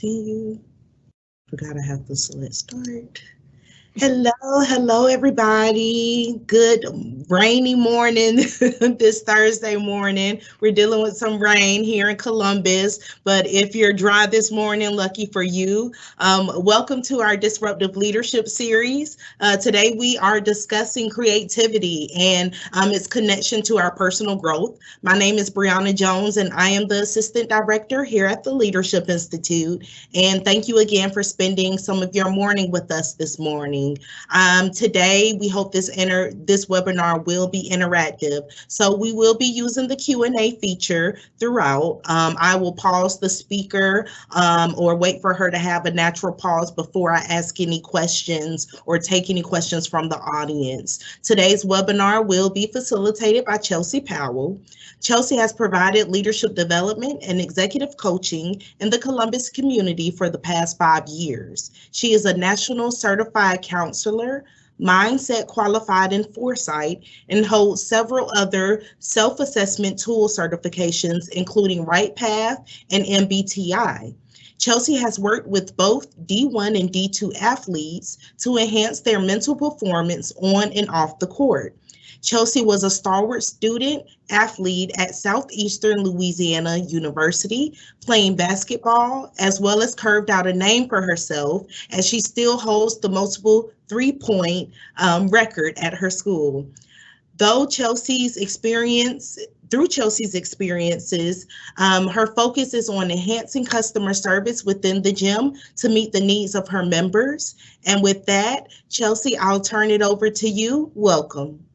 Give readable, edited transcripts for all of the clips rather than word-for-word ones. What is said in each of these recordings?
continue. Forgot I have to select start. Hello, everybody. Good rainy morning this Thursday morning. We're dealing with some rain here in Columbus, but if you're dry this morning, lucky for you. Welcome to our Disruptive Leadership series. Today, we are discussing creativity and its connection to our personal growth. My name is Brianna Jones, and I am the Assistant Director here at the Leadership Institute. And thank you again for spending some of your morning with us this morning. Today, we hope this webinar will be interactive. So we will be using the Q&A feature throughout. I will pause the speaker or wait for her to have a natural pause before I ask any questions or take any questions from the audience. Today's webinar will be facilitated by Chelsea Powell. Chelsea has provided leadership development and executive coaching in the Columbus community for the past 5 years. She is a national certified counselor, mindset qualified in foresight, and holds several other self-assessment tool certifications, including Right Path and MBTI. Chelsea has worked with both D1 and D2 athletes to enhance their mental performance on and off the court. Chelsea was a stalwart student athlete at Southeastern Louisiana University, playing basketball, as well as carved out a name for herself as she still holds the multiple three-point record at her school. Through Chelsea's experiences, her focus is on enhancing customer service within the gym to meet the needs of her members. And with that, Chelsea, I'll turn it over to you. Welcome.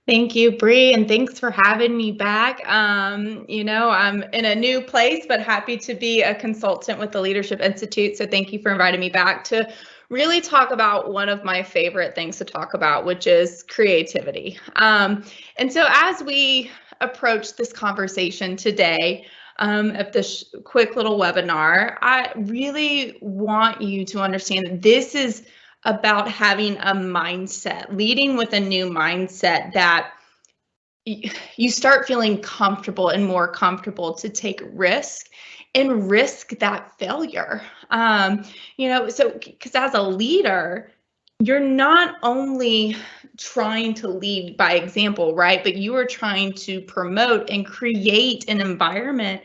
Thank you, Bree, and thanks for having me back. I'm in a new place, but happy to be a consultant with the Leadership Institute. So thank you for inviting me back to really talk about one of my favorite things to talk about, which is creativity. And so as we approach this conversation today, of this quick little webinar, I really want you to understand that this is about having a mindset, leading with a new mindset that you start feeling comfortable and more comfortable to take risk and risk that failure. Because as a leader, you're not only trying to lead by example, right? But you are trying to promote and create an environment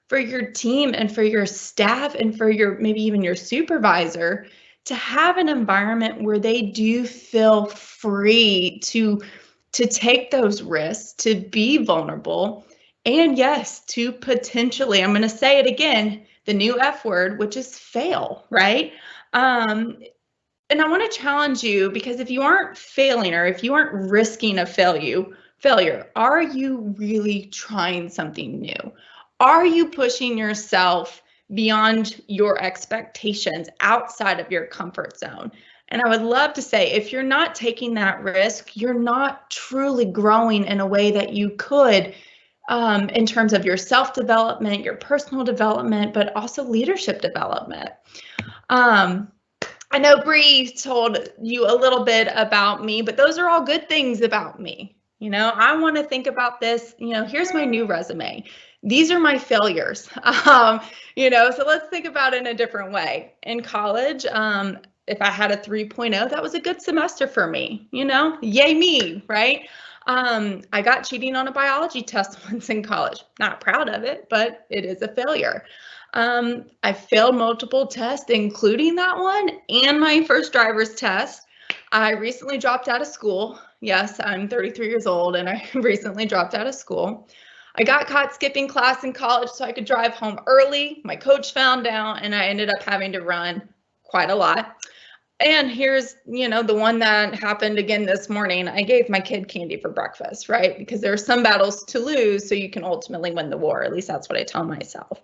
for your team and for your staff and for your maybe even your supervisor to have an environment where they do feel free to take those risks, to be vulnerable, and yes, to potentially, I'm going to say it again, the new F word, which is fail, right? And I want to challenge you, because if you aren't failing or if you aren't risking a failure, are you really trying something new? Are you pushing yourself beyond your expectations, outside of your comfort zone? And I would love to say, if you're not taking that risk, you're not truly growing in a way that you could in terms of your self-development, your personal development, but also leadership development. I know Bree told you a little bit about me, but those are all good things about me. I want to think about this, here's my new resume. These are my failures, so let's think about it in a different way. In college, if I had a 3.0, that was a good semester for me, yay me, right? I got cheating on a biology test once in college. Not proud of it, but it is a failure. I failed multiple tests, including that one and my first driver's test. I recently dropped out of school. Yes, I'm 33 years old and I recently dropped out of school. I got caught skipping class in college so I could drive home early. My coach found out and I ended up having to run quite a lot. And here's, the one that happened again this morning. I gave my kid candy for breakfast, right? Because there are some battles to lose so you can ultimately win the war. At least that's what I tell myself.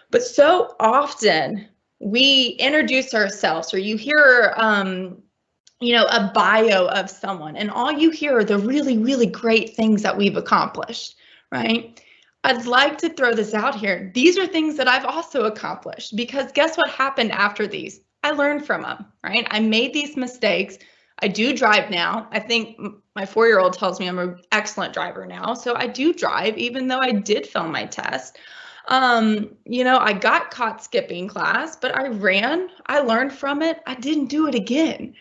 But so often we introduce ourselves, or you hear, a bio of someone, and all you hear are the really, really great things that we've accomplished, right? I'd like to throw this out here. These are things that I've also accomplished, because guess what happened after these? I learned from them, right? I made these mistakes. I do drive now. I think my 4-year-old tells me I'm an excellent driver now. So I do drive, even though I did fail my test. I got caught skipping class, but I ran, I learned from it, I didn't do it again,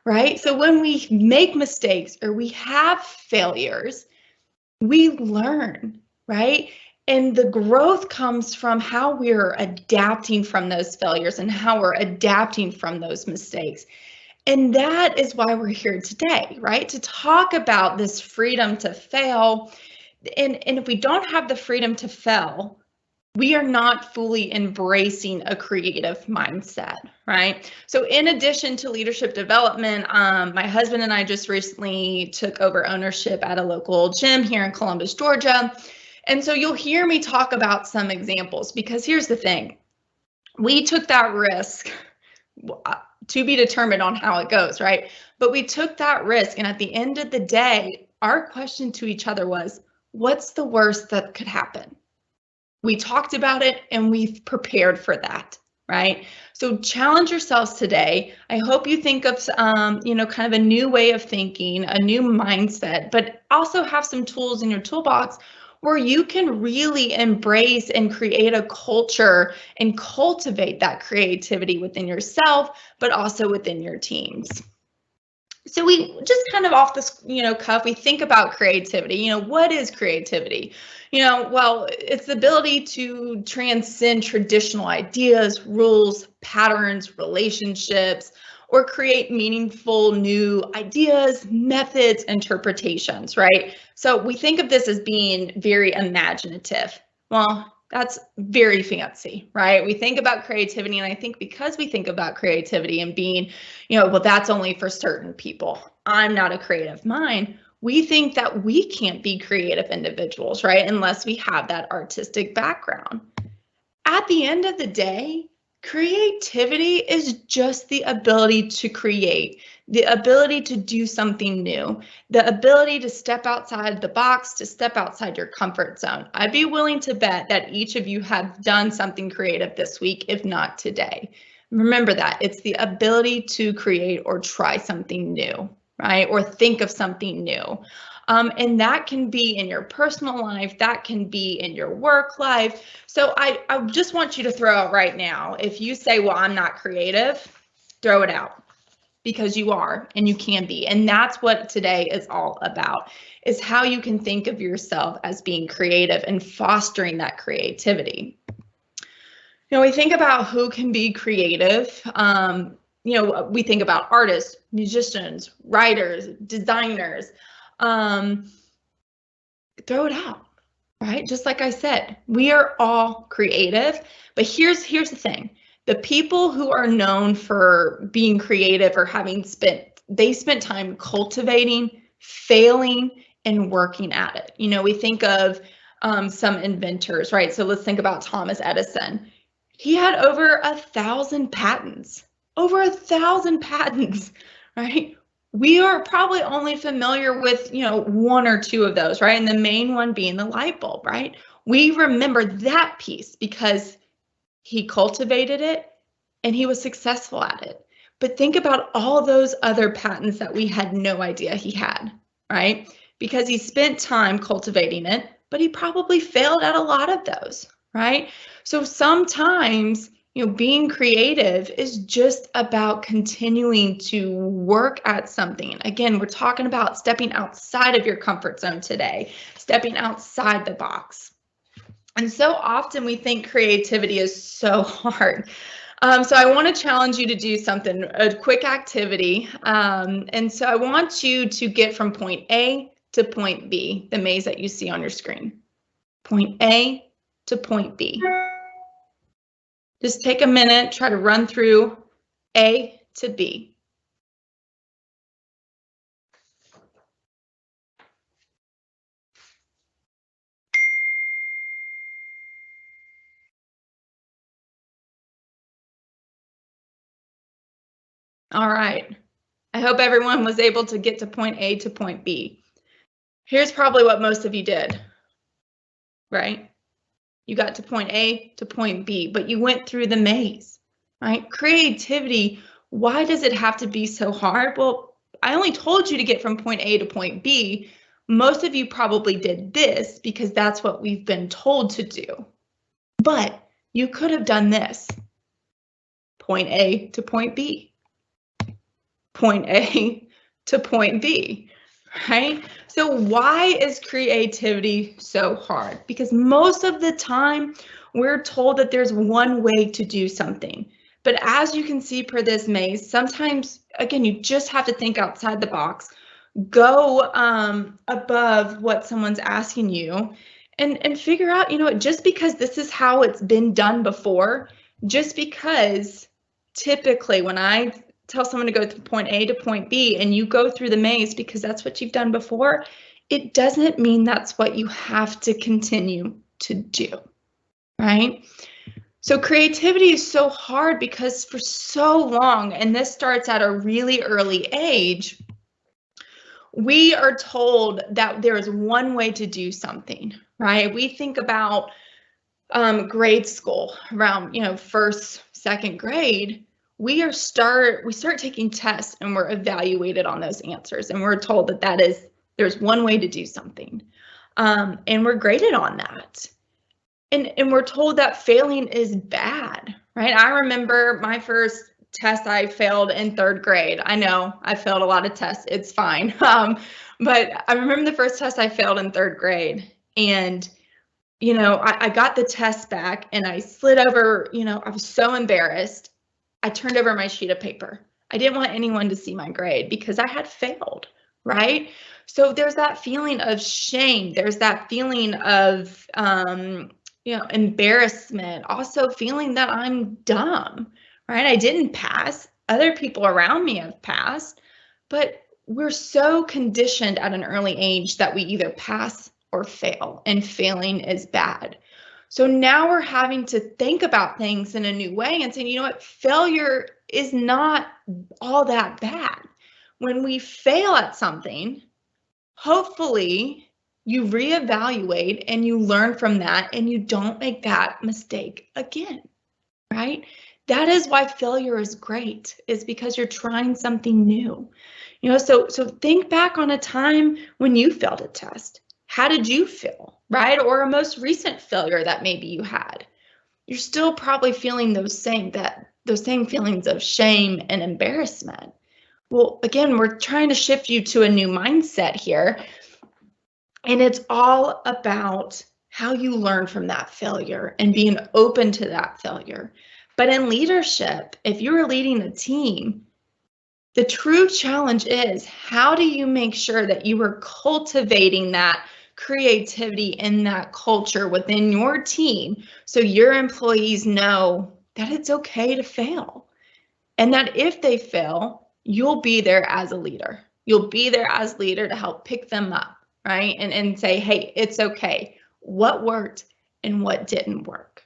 right? So when we make mistakes or we have failures, we learn, right? And the growth comes from how we're adapting from those failures and how we're adapting from those mistakes. And that is why we're here today, right? To talk about this freedom to fail. And if we don't have the freedom to fail, we are not fully embracing a creative mindset, right? So in addition to leadership development, my husband and I just recently took over ownership at a local gym here in Columbus, Georgia. And so you'll hear me talk about some examples, because here's the thing. We took that risk, to be determined on how it goes, right? But we took that risk, and at the end of the day, our question to each other was, what's the worst that could happen? We talked about it and we've prepared for that, right? So challenge yourselves today. I hope you think of, kind of a new way of thinking, a new mindset, but also have some tools in your toolbox where you can really embrace and create a culture and cultivate that creativity within yourself, but also within your teams. So we just kind of off the cuff, we think about creativity. What is creativity? Well, it's the ability to transcend traditional ideas, rules, patterns, relationships, or create meaningful new ideas, methods, interpretations, right? So we think of this as being very imaginative. Well, that's very fancy, right? We think about creativity, and I think because we think about creativity and being, well, that's only for certain people. I'm not a creative mind. We think that we can't be creative individuals, right? Unless we have that artistic background. At the end of the day, creativity is just the ability to create, the ability to do something new, the ability to step outside the box, to step outside your comfort zone. I'd be willing to bet that each of you have done something creative this week, if not today. Remember that it's the ability to create or try something new, right? Or think of something new. And that can be in your personal life, that can be in your work life. So I just want you to throw out right now, if you say, well, I'm not creative, throw it out, because you are and you can be. And that's what today is all about, is how you can think of yourself as being creative and fostering that creativity. We think about who can be creative. We think about artists, musicians, writers, designers. Throw it out, right? Just like I said, we are all creative, but here's the thing. The people who are known for being creative or they spent time cultivating, failing, and working at it. We think of some inventors, right? So let's think about Thomas Edison. He had over 1,000 patents, right? We are probably only familiar with, one or two of those, right? And the main one being the light bulb, right? We remember that piece because he cultivated it and he was successful at it. But think about all those other patents that we had no idea he had, right? Because he spent time cultivating it, but he probably failed at a lot of those, right? So sometimes, being creative is just about continuing to work at something. Again, we're talking about stepping outside of your comfort zone today, stepping outside the box. And so often we think creativity is so hard. So I want to challenge you to do something, a quick activity. And so I want you to get from point A to point B, the maze that you see on your screen. Point A to point B. Just take a minute, try to run through A to B. All right. I hope everyone was able to get to point A to point B. Here's probably what most of you did, right? You got to point A to point B, but you went through the maze, right? Creativity, why does it have to be so hard? Well, I only told you to get from point A to point B. Most of you probably did this because that's what we've been told to do. but you could have done this. Point A to point B. Point A to point B, right? So why is creativity so hard? Because most of the time we're told that there's one way to do something. But as you can see per this maze, sometimes, again, you just have to think outside the box, go above what someone's asking you, and figure out, just because this is how it's been done before, just because typically when I tell someone to go from point A to point B and you go through the maze because that's what you've done before, it doesn't mean that's what you have to continue to do, right? So creativity is so hard because for so long, and this starts at a really early age, we are told that there is one way to do something, right? We think about grade school around, first, second grade. We start taking tests and we're evaluated on those answers, and we're told that there's one way to do something, and we're graded on that, and we're told that failing is bad, right? I remember my first test I failed in third grade. I know I failed a lot of tests. It's fine, but I remember the first test I failed in third grade, and I got the test back and I slid over. I was so embarrassed. I turned over my sheet of paper. I didn't want anyone to see my grade because I had failed, right? So there's that feeling of shame. There's that feeling of, embarrassment. Also feeling that I'm dumb, right? I didn't pass. Other people around me have passed, but we're so conditioned at an early age that we either pass or fail, and failing is bad. So now we're having to think about things in a new way and saying, you know what, failure is not all that bad. When we fail at something, hopefully you reevaluate and you learn from that and you don't make that mistake again, right? That is why failure is great, is because you're trying something new. So think back on a time when you failed a test. How did you feel, right? Or a most recent failure that maybe you had. You're still probably feeling those same feelings of shame and embarrassment. Well, again, we're trying to shift you to a new mindset here. And it's all about how you learn from that failure and being open to that failure. But in leadership, if you're leading a team, the true challenge is, how do you make sure that you are cultivating that creativity in that culture within your team so your employees know that it's okay to fail, and that if they fail, you'll be there as a leader. You'll be there as a leader to help pick them up, right? And say, hey, it's okay. What worked and what didn't work,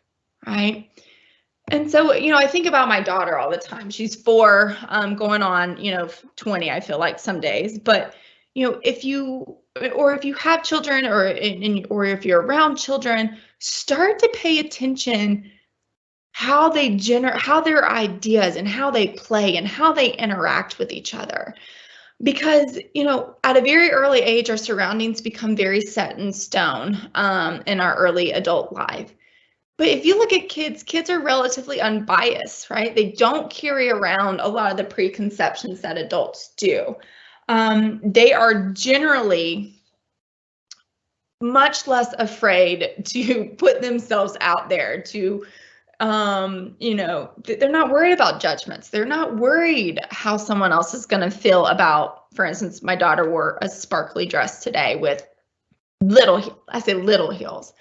right? And so, I think about my daughter all the time. She's 4, going on, 20, I feel like some days. But, if you have children, or if you're around children, start to pay attention how their ideas and how they play and how they interact with each other. Because, at a very early age, our surroundings become very set in stone in our early adult life. But if you look at kids are relatively unbiased, right? They don't carry around a lot of the preconceptions that adults do. They are generally much less afraid to put themselves out there, to, they're not worried about judgments. They're not worried how someone else is going to feel about, for instance, my daughter wore a sparkly dress today with little heels.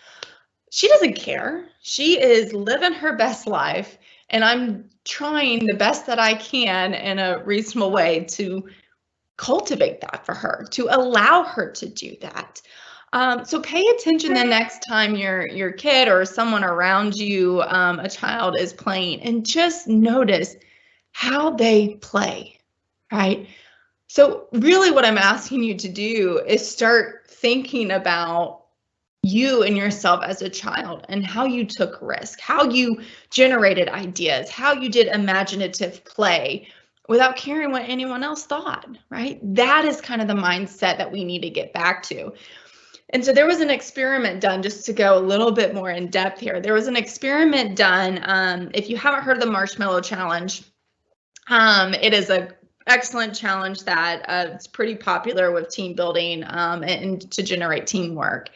She doesn't care. She is living her best life, and I'm trying the best that I can in a reasonable way to cultivate that for her, to allow her to do that. So pay attention the next time your kid or someone around you, a child, is playing, and just notice how they play, right? So really what I'm asking you to do is start thinking about you and yourself as a child, and how you took risk, how you generated ideas, how you did imaginative play without caring what anyone else thought, right? That is kind of the mindset that we need to get back to. And so there was an experiment done, just to go a little bit more in depth here. There was an experiment done. If you haven't heard of the Marshmallow Challenge, it is an excellent challenge that it's pretty popular with team building and to generate teamwork.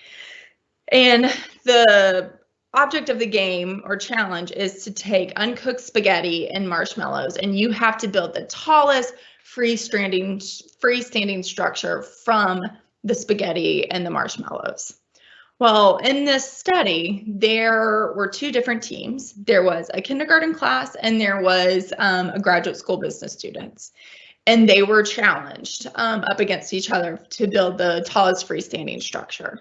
And the object of the game or challenge is to take uncooked spaghetti and marshmallows, and you have to build the tallest freestanding structure from the spaghetti and the marshmallows. Well, in this study, there were two different teams. There was a kindergarten class and there was a graduate school business students. And they were challenged up against each other to build the tallest freestanding structure.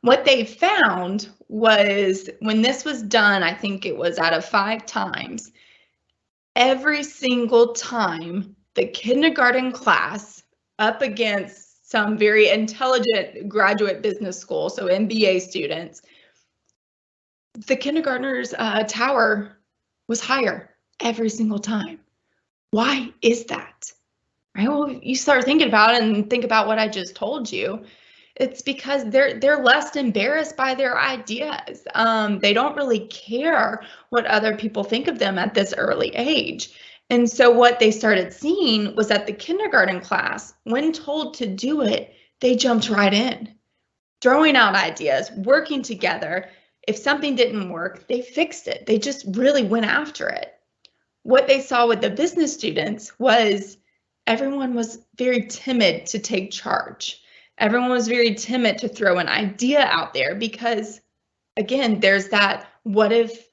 What they found was when this was done, I think it was out of 5 times, every single time the kindergarten class up against some very intelligent graduate business school, so MBA students, the kindergartner's tower was higher every single time. Why is that? Right? Well, you start thinking about it and think about what I just told you. It's because they're less embarrassed by their ideas. They don't really care what other people think of them at this early age. And so what they started seeing was that the kindergarten class, when told to do it, they jumped right in, throwing out ideas, working together. If something didn't work, they fixed it. They just really went after it. What they saw with the business students was everyone was very timid to take charge. Everyone was very timid to throw an idea out there because, again, there's that, what if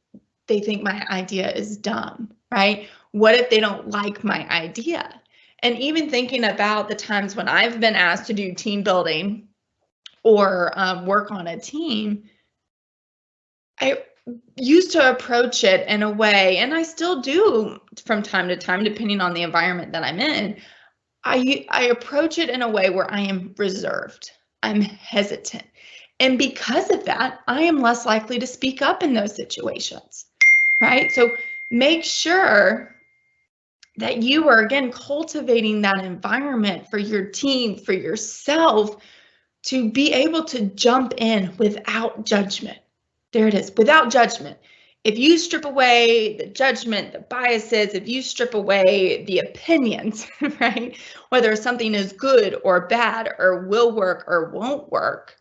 they think my idea is dumb, right? What if they don't like my idea? And even thinking about the times when I've been asked to do team building or work on a team, I used to approach it in a way, and I still do from time to time, depending on the environment that I'm in. I approach it in a way where I am reserved. I'm hesitant. And because of that, I am less likely to speak up in those situations, right? So make sure that you are, again, cultivating that environment for your team, for yourself, to be able to jump in without judgment. There it is, without judgment. If you strip away the judgment, the biases, if you strip away the opinions, right, whether something is good or bad or will work or won't work,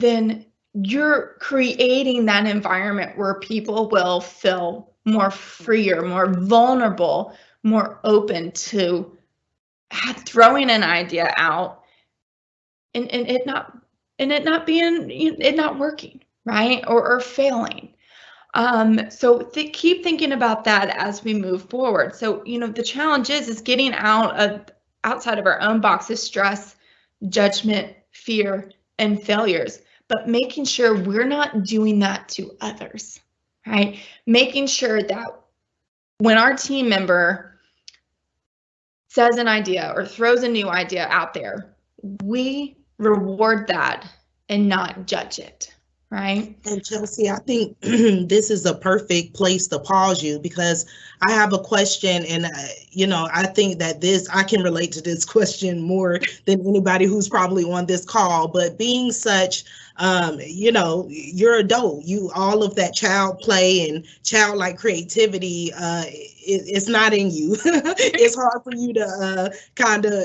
then you're creating that environment where people will feel more freer, more vulnerable, more open to throwing an idea out and it not working, right, or failing. So keep thinking about that as we move forward. So, the challenge is getting outside of our own box of stress, judgment, fear, and failures, but making sure we're not doing that to others, right? Making sure that when our team member says an idea or throws a new idea out there, we reward that and not judge it. Right. And Chelsea, I think this is a perfect place to pause you because I have a question and, I think that I can relate to this question more than anybody who's probably on this call, but being such, you're adult, all of that child play and childlike creativity, it's not in you. It's hard for you to kind of,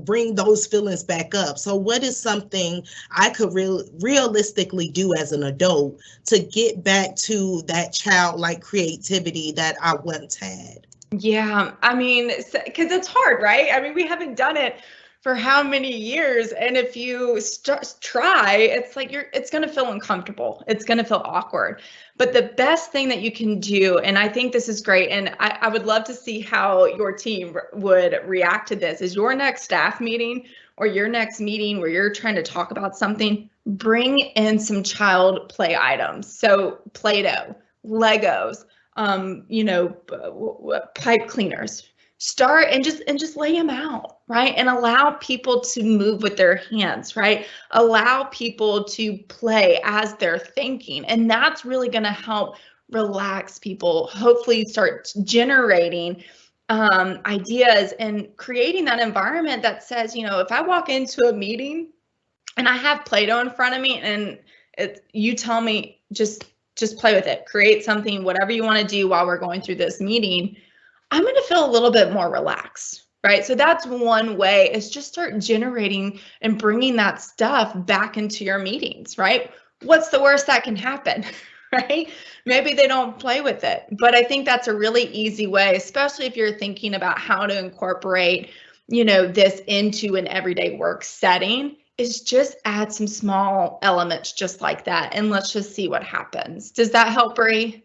bring those feelings back up. So what is something I could realistically do as an adult to get back to that childlike creativity that I once had? Yeah, I mean, because it's hard, right? I mean, we haven't done it for how many years, and if you try, it's like it's going to feel uncomfortable. It's going to feel awkward. But the best thing that you can do, and I think this is great, and I would love to see how your team would react to this, is your next staff meeting or your next meeting where you're trying to talk about something, bring in some child play items. So Play-Doh, Legos, pipe cleaners. Start and just lay them out, right? And allow people to move with their hands, right? Allow people to play as they're thinking. And that's really going to help relax people, hopefully start generating ideas and creating that environment that says, if I walk into a meeting and I have Play-Doh in front of me, and you tell me just play with it, create something, whatever you want to do while we're going through this meeting, I'm going to feel a little bit more relaxed, right? So that's one way, is just start generating and bringing that stuff back into your meetings, right? What's the worst that can happen, right? Maybe they don't play with it, but I think that's a really easy way, especially if you're thinking about how to incorporate, this into an everyday work setting, is just add some small elements just like that, and let's just see what happens. Does that help, Bree?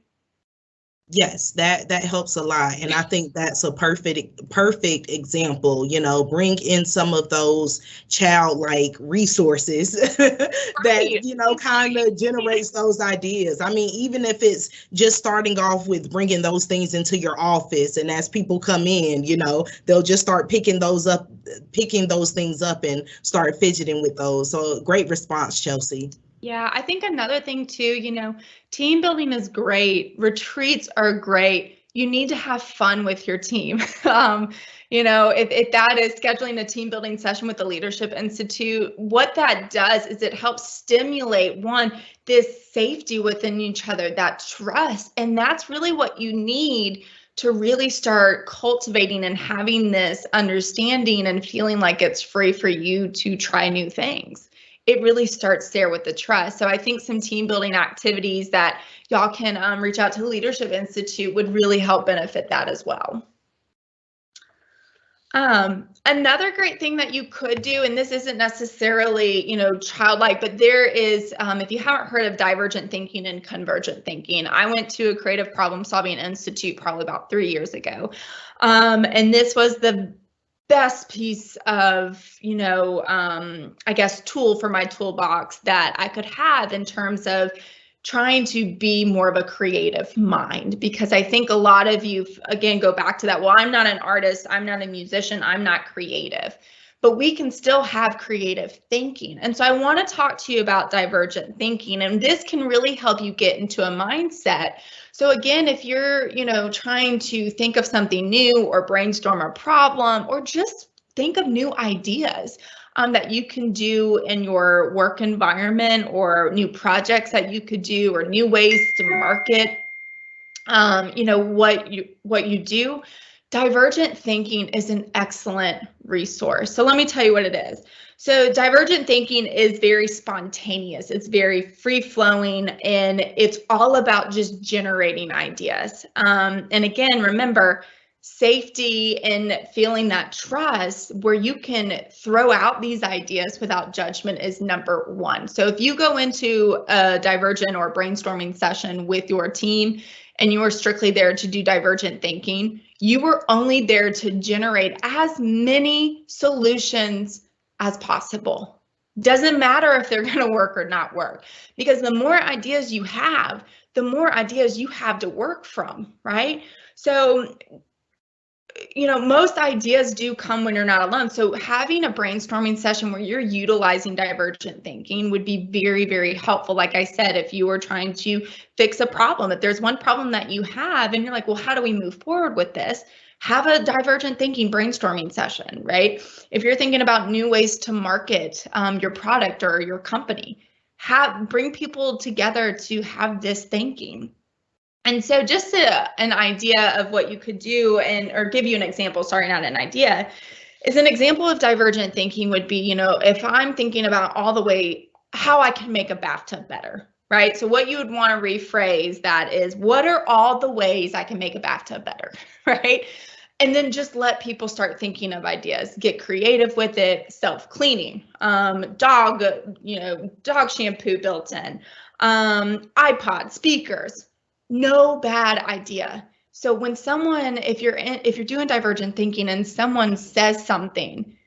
Yes, that helps a lot, and I think that's a perfect example. Bring in some of those childlike resources that Right. kind of generates those ideas. I mean, even if it's just starting off with bringing those things into your office, and as people come in, they'll just start picking those things up, and start fidgeting with those. So great response, Chelsea. Yeah, I think another thing too, team building is great. Retreats are great. You need to have fun with your team. If that is scheduling a team building session with the Leadership Institute, what that does is it helps stimulate, one, this safety within each other, that trust. And that's really what you need to really start cultivating and having this understanding and feeling like it's free for you to try new things. It really starts there with the trust. So I think some team building activities that y'all can reach out to the Leadership Institute would really help benefit that as well. Another great thing that you could do, and this isn't necessarily, childlike, but there is, if you haven't heard of Divergent thinking and Convergent thinking, I went to a creative problem solving institute probably about 3 years ago. And this was the best piece of, I guess, tool for my toolbox that I could have in terms of trying to be more of a creative mind, because I think a lot of you, again, go back to that, well, I'm not an artist, I'm not a musician, I'm not creative, but we can still have creative thinking. And so I want to talk to you about divergent thinking, and this can really help you get into a mindset. So again, if you're, trying to think of something new or brainstorm a problem or just think of new ideas that you can do in your work environment, or new projects that you could do, or new ways to market, what you do, divergent thinking is an excellent resource. So let me tell you what it is. So divergent thinking is very spontaneous. It's very free flowing, and it's all about just generating ideas. And again, remember, safety and feeling that trust where you can throw out these ideas without judgment is number one. So if you go into a divergent or brainstorming session with your team and you are strictly there to do divergent thinking, you are only there to generate as many solutions as possible. Doesn't matter if they're going to work or not work, because the more ideas you have, the more ideas you have to work from, right? So most ideas do come when you're not alone. So having a brainstorming session where you're utilizing divergent thinking would be very, very helpful. Like I said, if you were trying to fix a problem, if there's one problem that you have and you're like, well, how do we move forward with this? Have a divergent thinking brainstorming session, right? If you're thinking about new ways to market your product or your company, bring people together to have this thinking. And so just an idea of what you could do, or give you an example, sorry, not an idea, is an example of divergent thinking would be, if I'm thinking about all the way how I can make a bathtub better, right? So what you would want to rephrase that is, what are all the ways I can make a bathtub better, right? And then just let people start thinking of ideas, get creative with it, self-cleaning, dog shampoo built in, iPod speakers. No bad idea. So when someone, if you're doing divergent thinking and someone says something,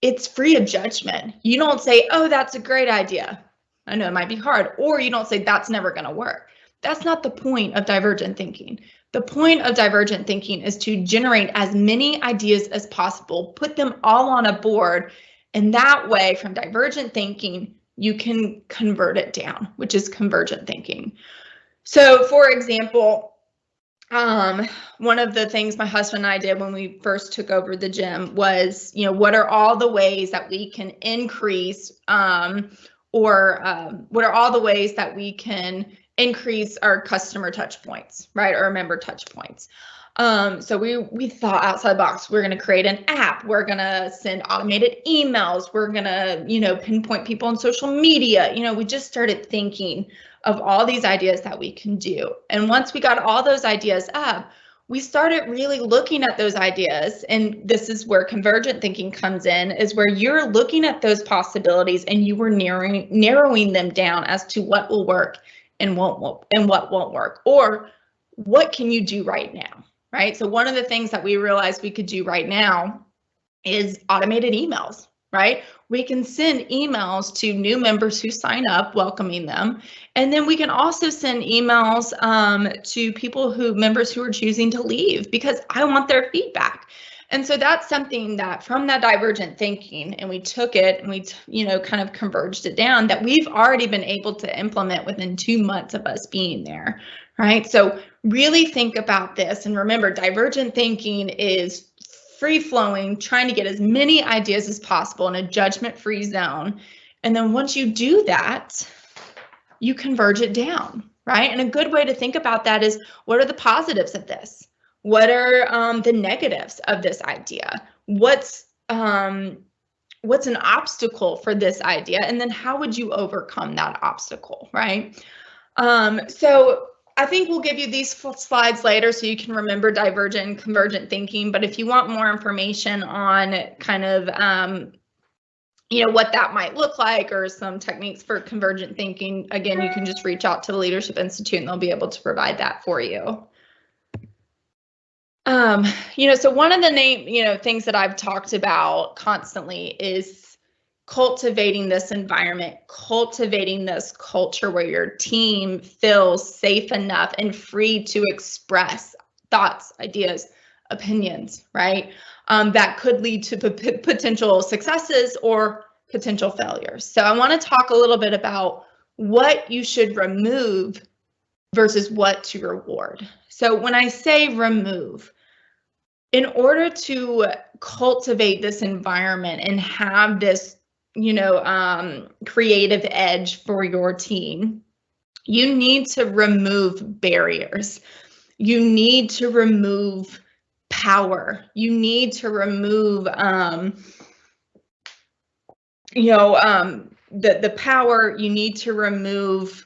it's free of judgment. You don't say, oh, that's a great idea. I know it might be hard. Or you don't say, that's never going to work. That's not the point of divergent thinking. The point of divergent thinking is to generate as many ideas as possible, put them all on a board, and that way, from divergent thinking, you can convert it down, which is convergent thinking. So for example, one of the things my husband and I did when we first took over the gym was, what are all the ways that we can increase, what are all the ways that we can increase our customer touch points, right? Or member touch points. So we thought outside the box. We're going to create an app. We're going to send automated emails. We're going to, pinpoint people on social media. We just started thinking of all these ideas that we can do. And once we got all those ideas up, we started really looking at those ideas. And this is where convergent thinking comes in, is where you're looking at those possibilities and you were narrowing them down as to what will work and what won't work, or what can you do right now, right? So one of the things that we realized we could do right now is automated emails, right? We can send emails to new members who sign up, welcoming them. And then we can also send emails to members who are choosing to leave, because I want their feedback. And so that's something that from that divergent thinking, and we took it and we, kind of converged it down, that we've already been able to implement within 2 months of us being there, right? So really think about this. And remember, divergent thinking is free flowing, trying to get as many ideas as possible in a judgment-free zone. And then once you do that, you converge it down, right? And a good way to think about that is, what are the positives of this? What are the negatives of this idea? What's an obstacle for this idea? And then how would you overcome that obstacle, right? So I think we'll give you these slides later so you can remember divergent and convergent thinking. But if you want more information on kind of, what that might look like, or some techniques for convergent thinking, again, you can just reach out to the Leadership Institute and they'll be able to provide that for you. So one of the things that I've talked about constantly is cultivating this environment, cultivating this culture where your team feels safe enough and free to express thoughts, ideas, opinions, right? That could lead to potential successes or potential failures. So I want to talk a little bit about what you should remove versus what to reward. So when I say remove, in order to cultivate this environment and have this, creative edge for your team, you need to remove barriers. You need to remove power. You need to remove, the power. You need to remove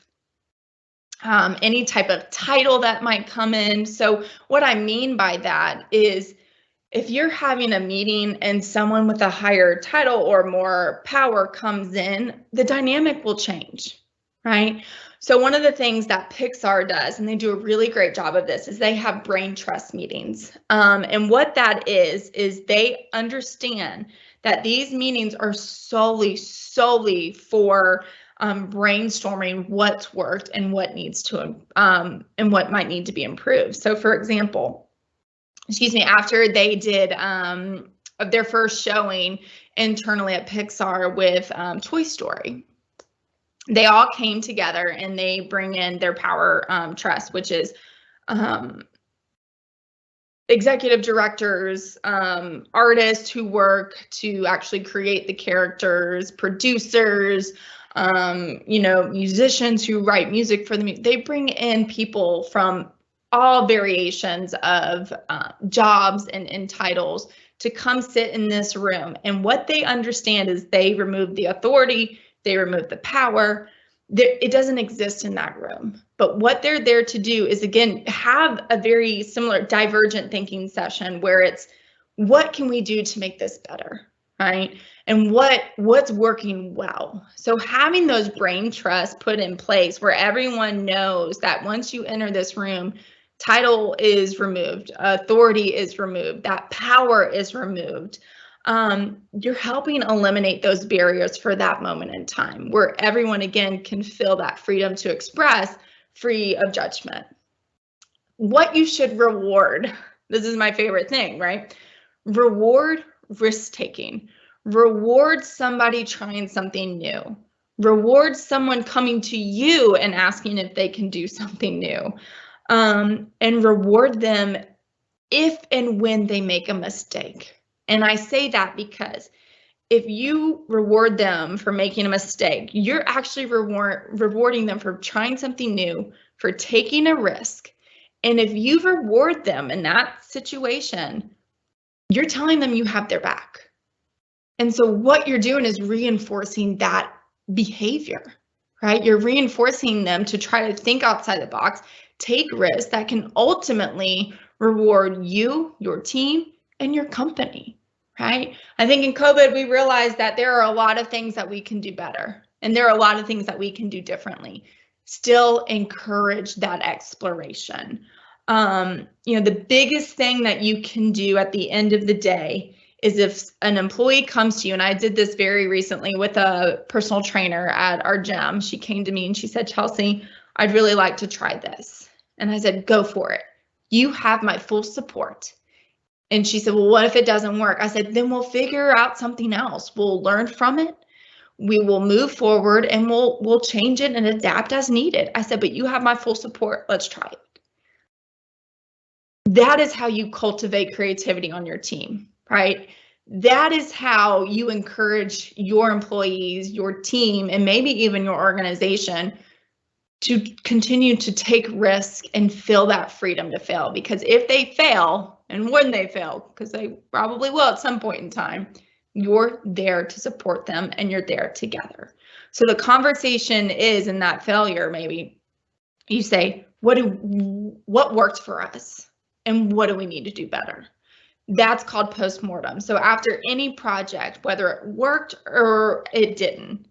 any type of title that might come in. So what I mean by that is, if you're having a meeting and someone with a higher title or more power comes in, the dynamic will change, right? So one of the things that Pixar does, and they do a really great job of this, is they have brain trust meetings. And what that is they understand that these meetings are solely for brainstorming what's worked and what needs to and what might need to be improved. So for example, after they did their first showing internally at Pixar with Toy Story, they all came together and they bring in their power trust, which is executive directors, artists who work to actually create the characters, producers, musicians who write music for the music. They bring in people from all variations of jobs and titles to come sit in this room. And what they understand is they remove the authority, they remove the power. It doesn't exist in that room. But what they're there to do is, again, have a very similar divergent thinking session where it's, what can we do to make this better, right? And what's working well. So having those brain trusts put in place where everyone knows that once you enter this room, title is removed, authority is removed, that power is removed. You're helping eliminate those barriers for that moment in time where everyone, again, can feel that freedom to express, free of judgment. What you should reward, this is my favorite thing, right? Reward risk-taking. Reward somebody trying something new. Reward someone coming to you and asking if they can do something new. and reward them if and when they make a mistake. And I say that because if you reward them for making a mistake, you're actually rewarding them for trying something new, for taking a risk. And if you reward them in that situation, you're telling them you have their back. And so what you're doing is reinforcing that behavior, right? You're reinforcing them to try to think outside the box, take risks that can ultimately reward you, your team, and your company, right? I think in COVID, we realized that there are a lot of things that we can do better, and there are a lot of things that we can do differently. Still encourage that exploration. The biggest thing that you can do at the end of the day is if an employee comes to you, and I did this very recently with a personal trainer at our gym. She came to me and she said, Chelsea, I'd really like to try this. And I said, go for it. You have my full support. And she said, well, what if it doesn't work? I said, then we'll figure out something else. We'll learn from it. We will move forward and we'll change it and adapt as needed. I said, but you have my full support. Let's try it. That is how you cultivate creativity on your team, right? That is how you encourage your employees, your team, and maybe even your organization to continue to take risk and feel that freedom to fail. Because if they fail, and when they fail, because they probably will at some point in time, you're there to support them and you're there together. So the conversation is in that failure, maybe you say, what worked for us and what do we need to do better? That's called postmortem. So after any project, whether it worked or it didn't,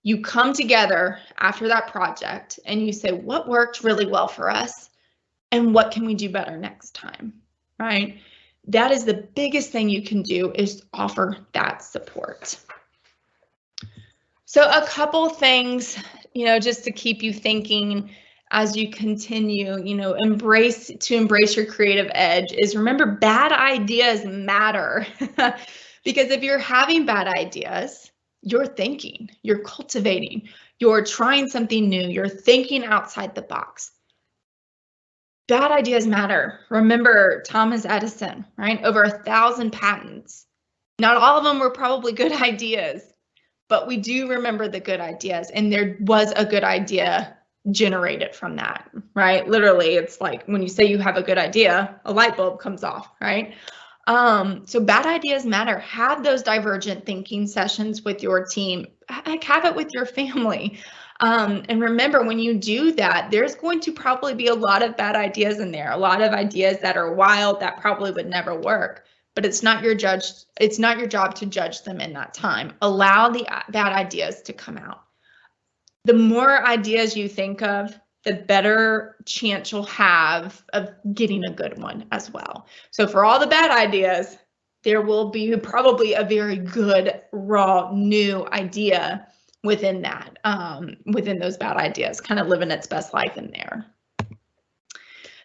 you come together after that project and you say, what worked really well for us and what can we do better next time, right? That is the biggest thing you can do, is offer that support. So a couple things, just to keep you thinking as you continue, embrace your creative edge, is remember, bad ideas matter. Because if you're having bad ideas, you're thinking, you're cultivating, you're trying something new, you're thinking outside the box. Bad ideas matter. Remember Thomas Edison, right? Over 1,000 patents. Not all of them were probably good ideas, but we do remember the good ideas, and there was a good idea generated from that, right? Literally, it's like when you say you have a good idea, a light bulb comes off, right? So bad ideas matter. Have those divergent thinking sessions with your team. Have it with your family. And remember, when you do that, there's going to probably be a lot of bad ideas in there, a lot of ideas that are wild that probably would never work. But it's not your job to judge them in that time. Allow the bad ideas to come out. The more ideas you think of, the better chance you'll have of getting a good one as well. So for all the bad ideas, there will be probably a very good, raw, new idea within that, within those bad ideas, kind of living its best life in there.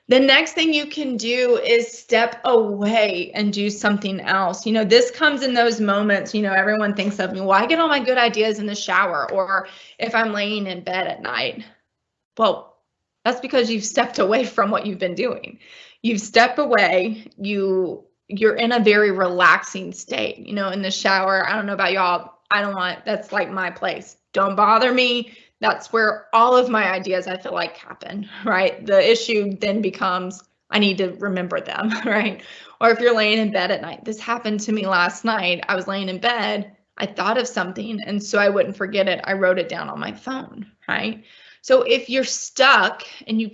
The next thing you can do is step away and do something else. This comes in those moments, everyone thinks of me, well, I get all my good ideas in the shower, or if I'm laying in bed at night. Well, that's because you've stepped away from what you've been doing. You've stepped away, you're in a very relaxing state, in the shower. I don't know about y'all. That's like my place. Don't bother me. That's where all of my ideas, I feel like, happen, right? The issue then becomes, I need to remember them, right? Or if you're laying in bed at night, this happened to me last night. I was laying in bed, I thought of something, and so I wouldn't forget it, I wrote it down on my phone, right? So if you're stuck and you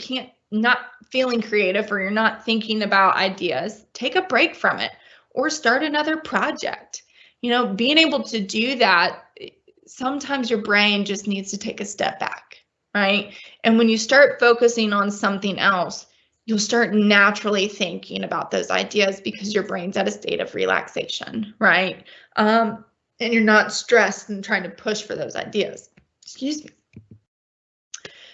not feeling creative, or you're not thinking about ideas, take a break from it or start another project. Being able to do that, sometimes your brain just needs to take a step back, right? And when you start focusing on something else, you'll start naturally thinking about those ideas because your brain's at a state of relaxation, right? And you're not stressed and trying to push for those ideas. Excuse me.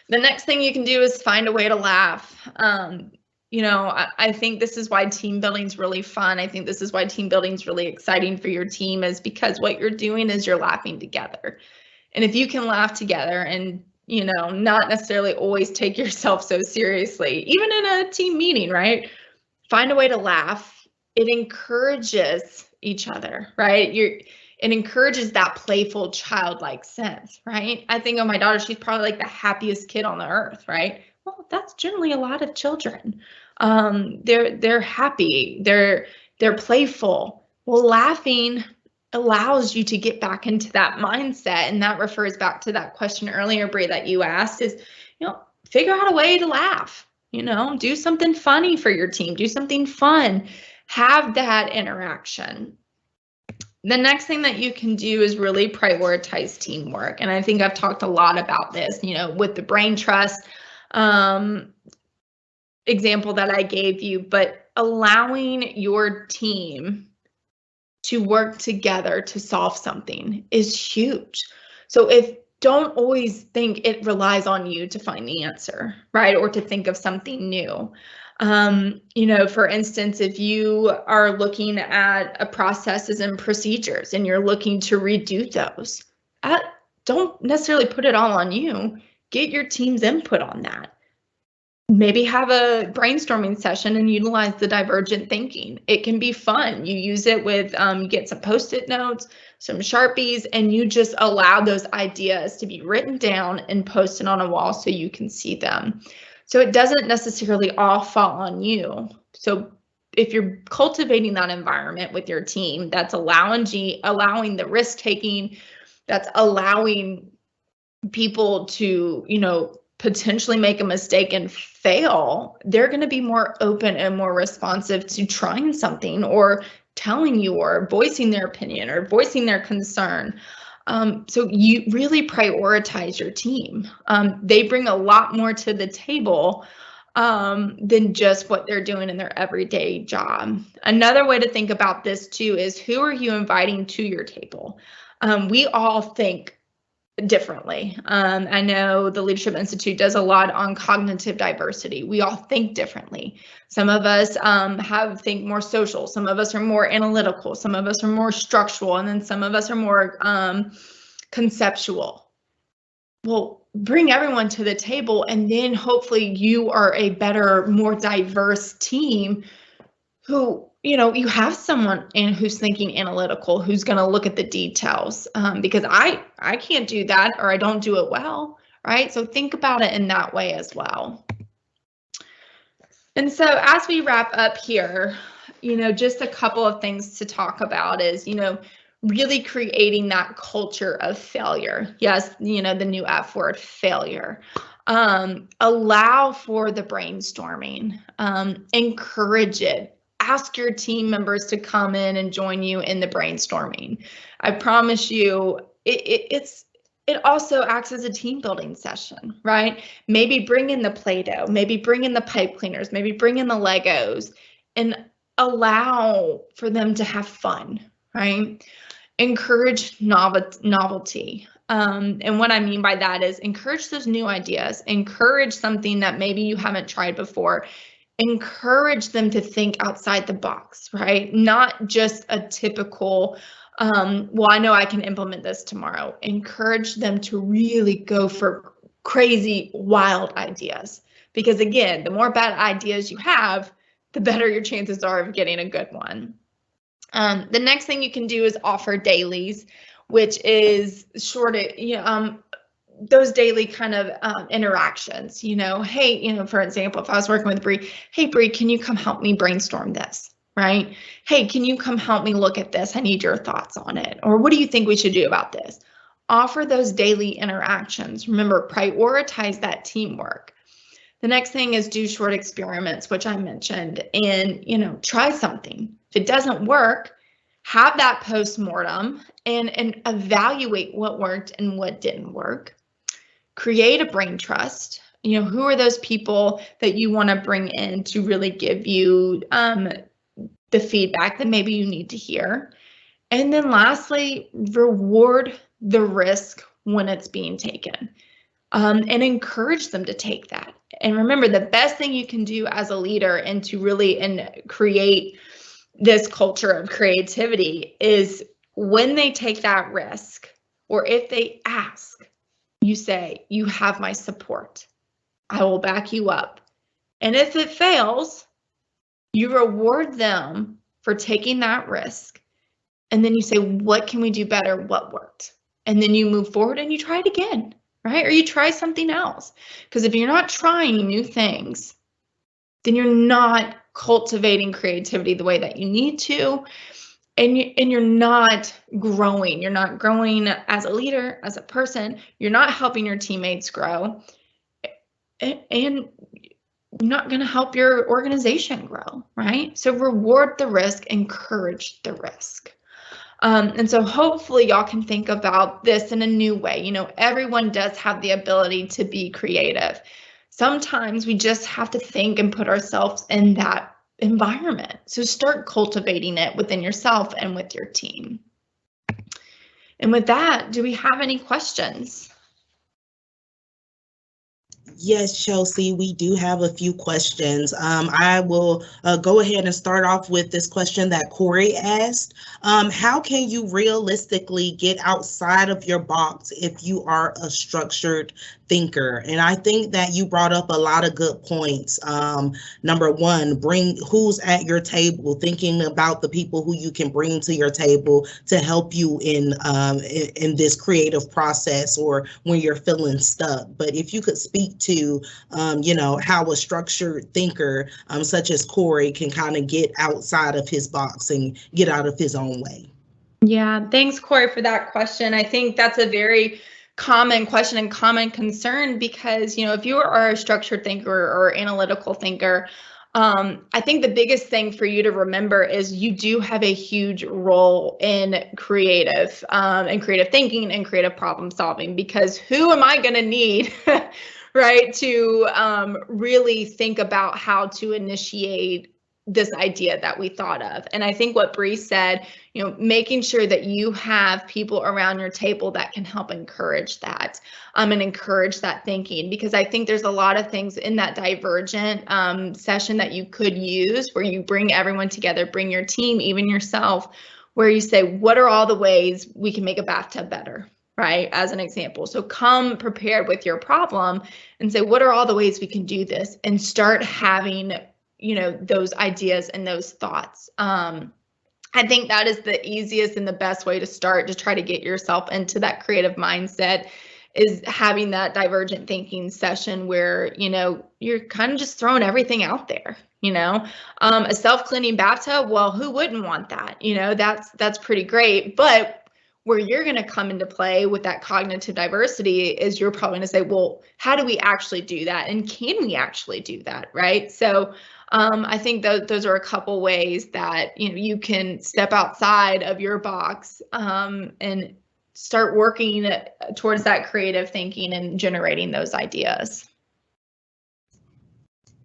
The next thing you can do is find a way to laugh. I think this is why team building is really fun. I think this is why team building is really exciting for your team, is because what you're doing is you're laughing together. And if you can laugh together and not necessarily always take yourself so seriously, even in a team meeting, right? Find a way to laugh. It encourages each other, right? It encourages that playful, childlike sense, right? I think of my daughter, she's probably like the happiest kid on the earth, right? Well, that's generally a lot of children. They're happy, they're playful. Well, laughing allows you to get back into that mindset, and that refers back to that question earlier, Brie, that you asked is, figure out a way to laugh. Do something funny for your team, do something fun, have that interaction. The next thing that you can do is really prioritize teamwork. And I think I've talked a lot about this, with the brain trust example that I gave you, but allowing your team to work together to solve something is huge. So don't always think it relies on you to find the answer, right? Or to think of something new. For instance, if you are looking at processes and procedures and you're looking to redo those, don't necessarily put it all on you. Get your team's input on that. Maybe have a brainstorming session and utilize the divergent thinking. It can be fun. You use it with, you get some Post-it notes, some Sharpies, and you just allow those ideas to be written down and posted on a wall so you can see them. So it doesn't necessarily all fall on you. So if you're cultivating that environment with your team, that's allowing the risk taking, that's allowing people to, potentially make a mistake and fail, they're going to be more open and more responsive to trying something or telling you or voicing their opinion or voicing their concern. So you really prioritize your team. They bring a lot more to the table than just what they're doing in their everyday job. Another way to think about this too is, who are you inviting to your table? We all think differently. I know the Leadership Institute does a lot on cognitive diversity. We all think differently. Some of us think more social. Some of us are more analytical. Some of us are more structural. And then some of us are more conceptual. Well, bring everyone to the table, and then hopefully you are a better, more diverse team who, you have someone who's thinking analytical, who's going to look at the details, because I can't do that, or I don't do it well, right? So think about it in that way as well. And so as we wrap up here, just a couple of things to talk about is, really creating that culture of failure. Yes, the new F word, failure. Allow for the brainstorming, encourage it. Ask your team members to come in and join you in the brainstorming. I promise you, it also acts as a team building session, right? Maybe bring in the Play-Doh, maybe bring in the pipe cleaners, maybe bring in the Legos, and allow for them to have fun, right? Encourage novelty. And what I mean by that is encourage those new ideas, encourage something that maybe you haven't tried before. Encourage them to think outside the box, right? Not just a typical, well, I know I can implement this tomorrow. Encourage them to really go for crazy, wild ideas. Because again, the more bad ideas you have, the better your chances are of getting a good one. The next thing you can do is offer dailies, which is those daily kind of interactions, hey, for example, if I was working with Bree, hey, Bree, can you come help me brainstorm this, right? Hey, can you come help me look at this? I need your thoughts on it. Or what do you think we should do about this? Offer those daily interactions. Remember, prioritize that teamwork. The next thing is do short experiments, which I mentioned, and, try something. If it doesn't work, have that post-mortem and evaluate what worked and what didn't work. Create a brain trust. Who are those people that you want to bring in to really give you the feedback that maybe you need to hear? And then lastly, reward the risk when it's being taken, and encourage them to take that. And remember, the best thing you can do as a leader and to really create this culture of creativity is when they take that risk, or if they ask, you say, you have my support. I will back you up. And if it fails, you reward them for taking that risk. And then you say, what can we do better? What worked? And then you move forward and you try it again, right? Or you try something else. Because if you're not trying new things, then you're not cultivating creativity the way that you need to. And you're not growing. You're not growing as a leader, as a person. You're not helping your teammates grow. And you're not going to help your organization grow, right? So reward the risk, encourage the risk. And so hopefully y'all can think about this in a new way. You know, everyone does have the ability to be creative. Sometimes we just have to think and put ourselves in that environment. So start cultivating it within yourself and with your team. And with that, do we have any questions? Yes, Chelsea, we do have a few questions. I will go ahead and start off with this question that Corey asked. How can you realistically get outside of your box if you are a structured thinker? And I think that you brought up a lot of good points. Number one, bring who's at your table, thinking about the people who you can bring to your table to help you in this creative process or when you're feeling stuck. But if you could speak to, how a structured thinker such as Corey can kind of get outside of his box and get out of his own way. Yeah, thanks, Corey, for that question. I think that's a very common question and common concern because, if you are a structured thinker or analytical thinker, I think the biggest thing for you to remember is you do have a huge role in creative thinking and creative problem solving, because who am I going to need, right, to really think about how to initiate this idea that we thought of. And I think what Bree said, making sure that you have people around your table that can help encourage that and encourage that thinking, because I think there's a lot of things in that Divergent session that you could use where you bring everyone together, bring your team, even yourself, where you say, what are all the ways we can make a bathtub better? Right, as an example. So come prepared with your problem and say, what are all the ways we can do this? And start having those ideas and those thoughts. I think that is the easiest and the best way to start to try to get yourself into that creative mindset, is having that divergent thinking session where, you're kind of just throwing everything out there, a self-cleaning bathtub. Well, who wouldn't want that? That's pretty great. But where you're going to come into play with that cognitive diversity is you're probably going to say, well, how do we actually do that? And can we actually do that? Right. So I think those are a couple ways that you can step outside of your box and start working towards that creative thinking and generating those ideas.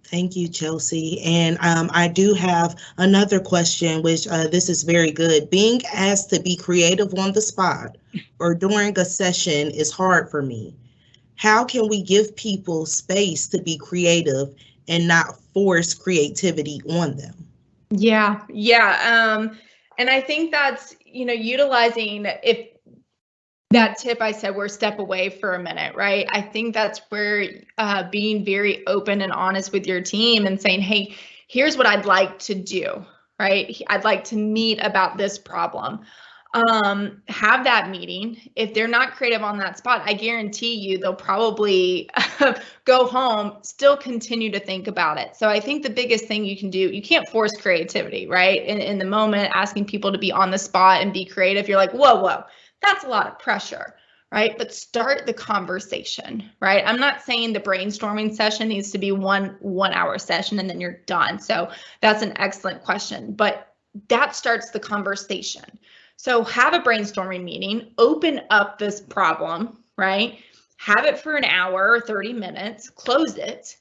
Thank you, Chelsea. And I do have another question, which this is very good. Being asked to be creative on the spot or during a session is hard for me. How can we give people space to be creative and not force creativity on them? Yeah. And I think that's, utilizing if that tip I said, where step away for a minute, right? I think that's where being very open and honest with your team and saying, hey, here's what I'd like to do, right? I'd like to meet about this problem. Have that meeting. If they're not creative on that spot, I guarantee you they'll probably go home, still continue to think about it. So I think the biggest thing you can do, you can't force creativity, right? In the moment, asking people to be on the spot and be creative, you're like, whoa, that's a lot of pressure, right? But start the conversation, right? I'm not saying the brainstorming session needs to be one hour session and then you're done. So that's an excellent question, but that starts the conversation. So have a brainstorming meeting, open up this problem, right? Have it for an hour or 30 minutes, close it,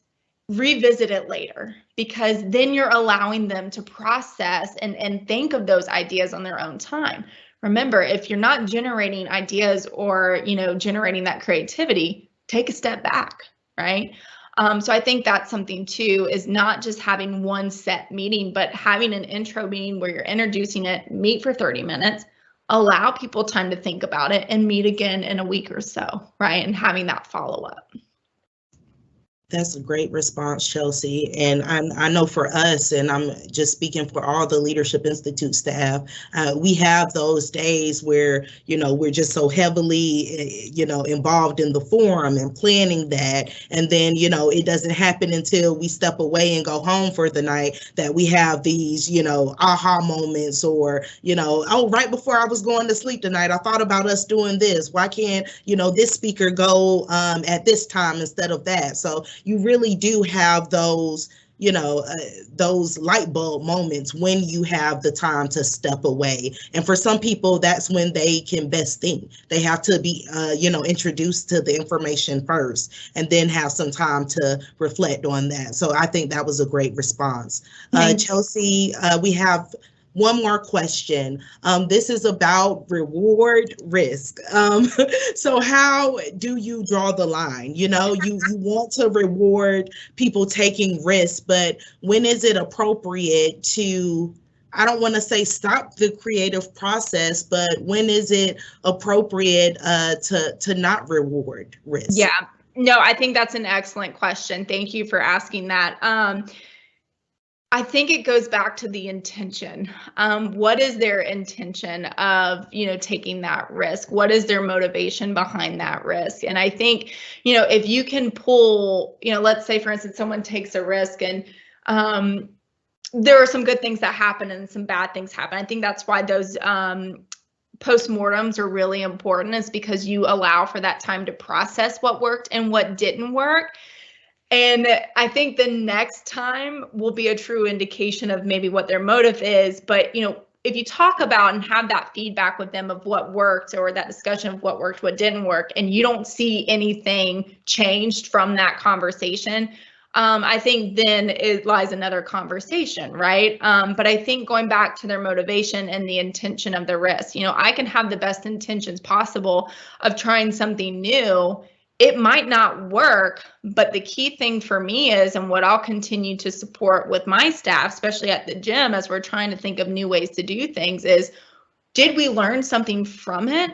revisit it later, because then you're allowing them to process and think of those ideas on their own time. Remember, if you're not generating ideas or, generating that creativity, take a step back, right? So I think that's something too, is not just having one set meeting, but having an intro meeting where you're introducing it, meet for 30 minutes, allow people time to think about it and meet again in a week or so, right? And having that follow up. That's a great response, Chelsea. And I know for us, and I'm just speaking for all the Leadership Institute staff, we have those days where, we're just so heavily, involved in the forum and planning that. And then, it doesn't happen until we step away and go home for the night that we have these, aha moments or, oh, right before I was going to sleep tonight, I thought about us doing this. Why can't, this speaker go at this time instead of that? So you really do have those, those light bulb moments when you have the time to step away. And for some people, that's when they can best think. They have to be, introduced to the information first and then have some time to reflect on that. So I think that was a great response. Chelsea, we have one more question. This is about reward risk. So how do you draw the line? You want to reward people taking risks, but when is it appropriate to, I don't want to say stop the creative process, but when is it appropriate to not reward risk? Yeah, no, I think that's an excellent question. Thank you for asking that. I think it goes back to the intention. What is their intention of, taking that risk? What is their motivation behind that risk? And I think, if you can pull, let's say, for instance, someone takes a risk and there are some good things that happen and some bad things happen. I think that's why those postmortems are really important, is because you allow for that time to process what worked and what didn't work. And I think the next time will be a true indication of maybe what their motive is. But, if you talk about and have that feedback with them of what worked, or that discussion of what worked, what didn't work, and you don't see anything changed from that conversation, I think then it lies another conversation, right? But I think going back to their motivation and the intention of the risk, I can have the best intentions possible of trying something new. It might not work, but the key thing for me is, and what I'll continue to support with my staff, especially at the gym, as we're trying to think of new ways to do things, is, did we learn something from it?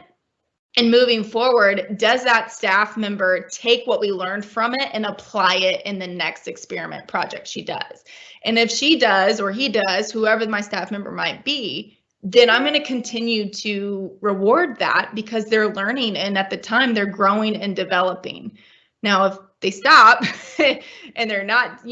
And moving forward, does that staff member take what we learned from it and apply it in the next experiment project she does? And if she does, or he does, whoever my staff member might be, then I'm going to continue to reward that, because they're learning, and at the time they're growing and developing. Now, if they stop and they're not,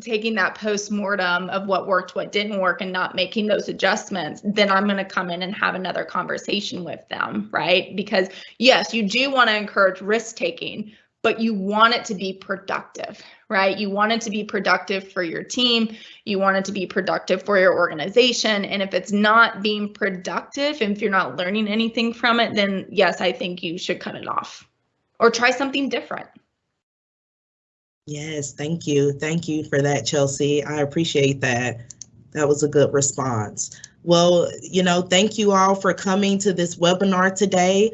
taking that post-mortem of what worked, what didn't work, and not making those adjustments, then I'm going to come in and have another conversation with them, right? Because yes, you do want to encourage risk-taking, but you want it to be productive, right? You want it to be productive for your team. You want it to be productive for your organization. And if it's not being productive, and if you're not learning anything from it, then yes, I think you should cut it off or try something different. Yes, thank you. Thank you for that, Chelsea. I appreciate that. That was a good response. Well, thank you all for coming to this webinar today.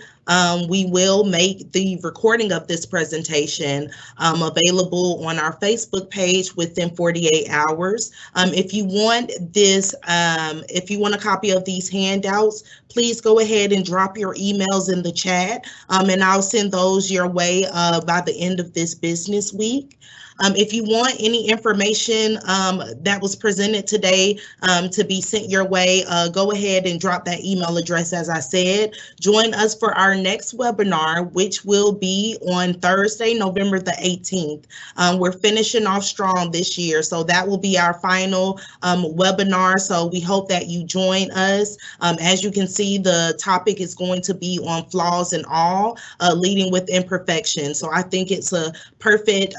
We will make the recording of this presentation available on our Facebook page within 48 hours. If you want this, if you want a copy of these handouts, please go ahead and drop your emails in the chat, and I'll send those your way by the end of this business week. If you want any information that was presented today to be sent your way, go ahead and drop that email address, as I said. Join us for our next webinar, which will be on Thursday, November the 18th. We're finishing off strong this year, so that will be our final webinar. So we hope that you join us. As you can see, the topic is going to be on flaws and all, leading with imperfection. So I think it's a perfect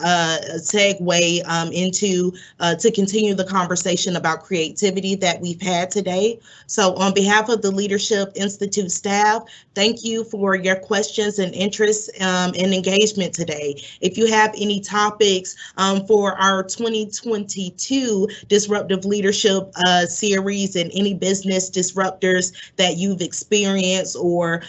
segue into to continue the conversation about creativity that we've had today. So on behalf of the Leadership Institute staff, thank you for your questions and interest and engagement today. If you have any topics for our 2022 Disruptive Leadership series, and any business disruptors that you've experienced, or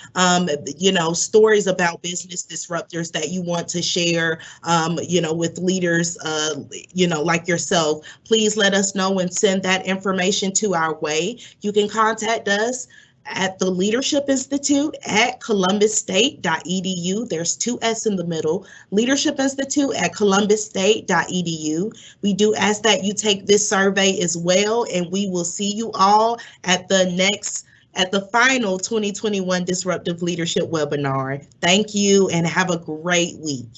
stories about business disruptors that you want to share with leaders like yourself, please let us know and send that information to our way. You can contact us at the Leadership Institute at columbusState.edu. There's two S in the middle. Leadership Institute at columbusState.edu. We do ask that you take this survey as well, and we will see you all at the final 2021 Disruptive Leadership webinar. Thank you and have a great week.